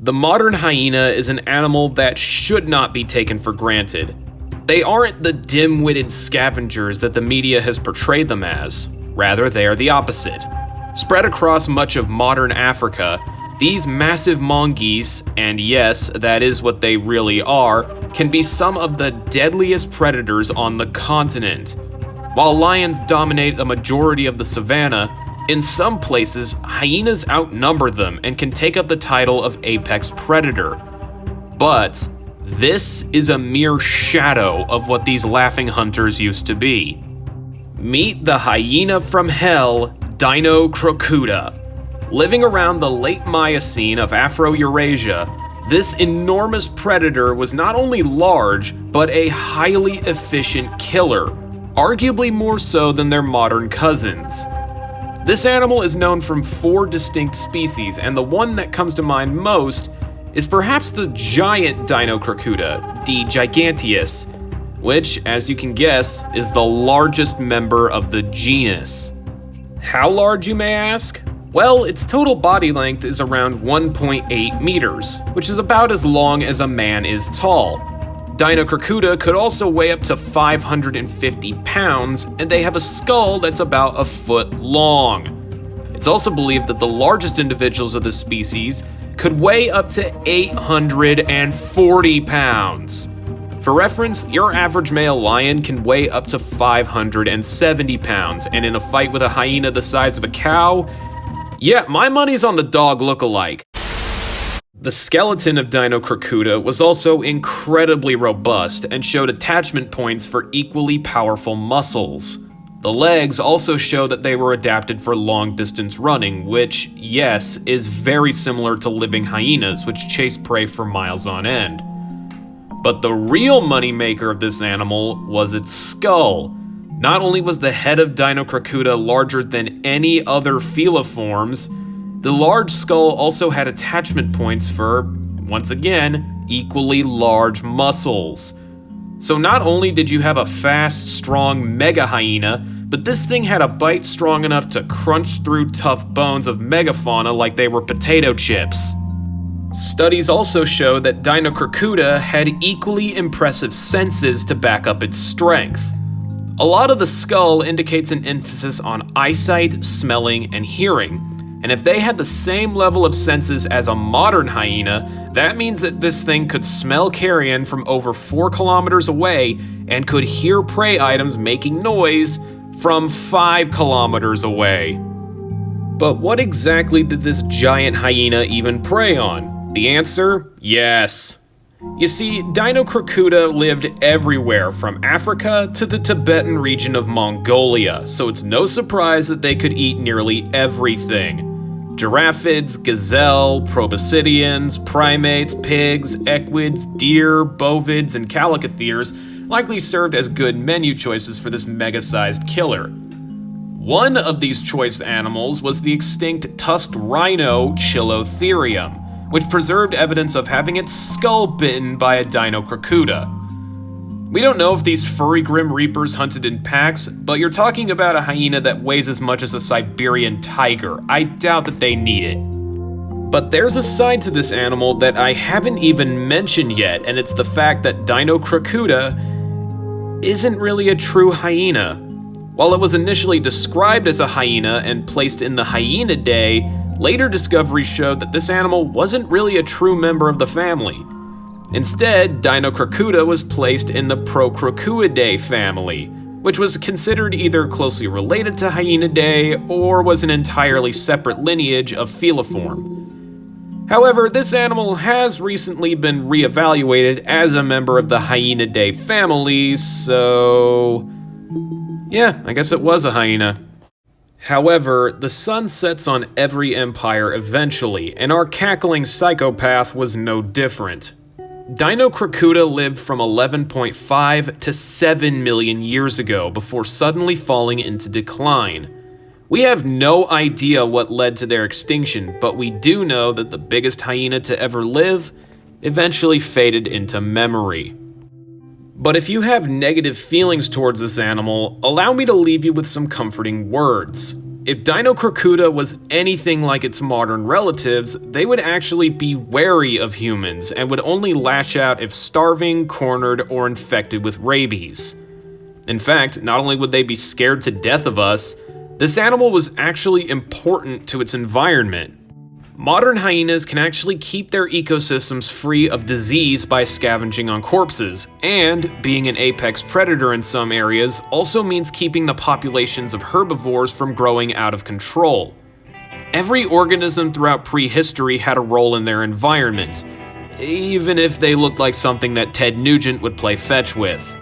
The modern hyena is an animal that should not be taken for granted. They aren't the dim-witted scavengers that the media has portrayed them as. Rather, they are the opposite. Spread across much of modern Africa, these massive mongoose, and yes, that is what they really are, can be some of the deadliest predators on the continent. While lions dominate a majority of the savanna, in some places, hyenas outnumber them and can take up the title of apex predator. But this is a mere shadow of what these laughing hunters used to be. Meet the hyena from hell, Dinocrocuta. Living around the late Miocene of Afro-Eurasia, this enormous predator was not only large, but a highly efficient killer, arguably more so than their modern cousins. This animal is known from 4 distinct species, and the one that comes to mind most is perhaps the giant Dinocrocuta, D. giganteus, which, as you can guess, is the largest member of the genus. How large, you may ask? Well, its total body length is around 1.8 meters, which is about as long as a man is tall. Dinocrocuta could also weigh up to 550 pounds, and they have a skull that's about a foot long. It's also believed that the largest individuals of this species could weigh up to 840 pounds. For reference, your average male lion can weigh up to 570 pounds, and in a fight with a hyena the size of a cow, yeah, my money's on the dog look-alike. The skeleton of Dinocrocuta was also incredibly robust and showed attachment points for equally powerful muscles. The legs also show that they were adapted for long-distance running, which, yes, is very similar to living hyenas, which chase prey for miles on end. But the real moneymaker of this animal was its skull. Not only was the head of Dinocrocuta larger than any other feliforms, the large skull also had attachment points for, once again, equally large muscles. So not only did you have a fast, strong mega hyena, but this thing had a bite strong enough to crunch through tough bones of megafauna like they were potato chips. Studies also show that Dinocrocuta had equally impressive senses to back up its strength. A lot of the skull indicates an emphasis on eyesight, smelling, and hearing. And if they had the same level of senses as a modern hyena, that means that this thing could smell carrion from over 4 kilometers away and could hear prey items making noise from 5 kilometers away. But what exactly did this giant hyena even prey on? The answer? Yes. You see, Dinocrocuta lived everywhere from Africa to the Tibetan region of Mongolia, so it's no surprise that they could eat nearly everything. Giraffids, gazelle, proboscideans, primates, pigs, equids, deer, bovids, and calicotheres likely served as good menu choices for this mega-sized killer. One of these choice animals was the extinct tusked rhino Chiliotherium, which preserved evidence of having its skull bitten by a Dinocrocuta. We don't know if these furry Grim Reapers hunted in packs, but you're talking about a hyena that weighs as much as a Siberian tiger. I doubt that they need it. But there's a side to this animal that I haven't even mentioned yet, and it's the fact that Dinocrocuta isn't really a true hyena. While it was initially described as a hyena and placed in the Hyenidae, later discoveries showed that this animal wasn't really a true member of the family. Instead, Dinocrocuta was placed in the Procrocuidae family, which was considered either closely related to Hyenidae or was an entirely separate lineage of feliform. However, this animal has recently been reevaluated as a member of the Hyenidae family, so yeah, I guess it was a hyena. However, the sun sets on every empire eventually, and our cackling psychopath was no different. Dinocrocuta lived from 11.5 to 7 million years ago before suddenly falling into decline. We have no idea what led to their extinction, but we do know that the biggest hyena to ever live eventually faded into memory. But if you have negative feelings towards this animal, allow me to leave you with some comforting words. If Dinocrocuta was anything like its modern relatives, they would actually be wary of humans and would only lash out if starving, cornered, or infected with rabies. In fact, not only would they be scared to death of us, this animal was actually important to its environment. Modern hyenas can actually keep their ecosystems free of disease by scavenging on corpses, and being an apex predator in some areas also means keeping the populations of herbivores from growing out of control. Every organism throughout prehistory had a role in their environment, even if they looked like something that Ted Nugent would play fetch with.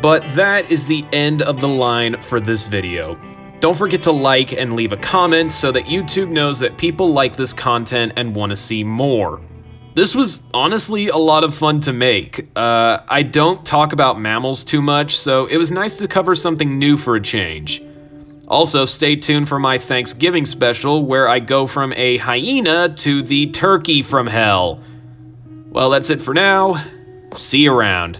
But that is the end of the line for this video. Don't forget to like and leave a comment so that YouTube knows that people like this content and want to see more. This was honestly a lot of fun to make. I don't talk about mammals too much, so it was nice to cover something new for a change. Also, stay tuned for my Thanksgiving special where I go from a hyena to the turkey from hell. Well, that's it for now. See you around.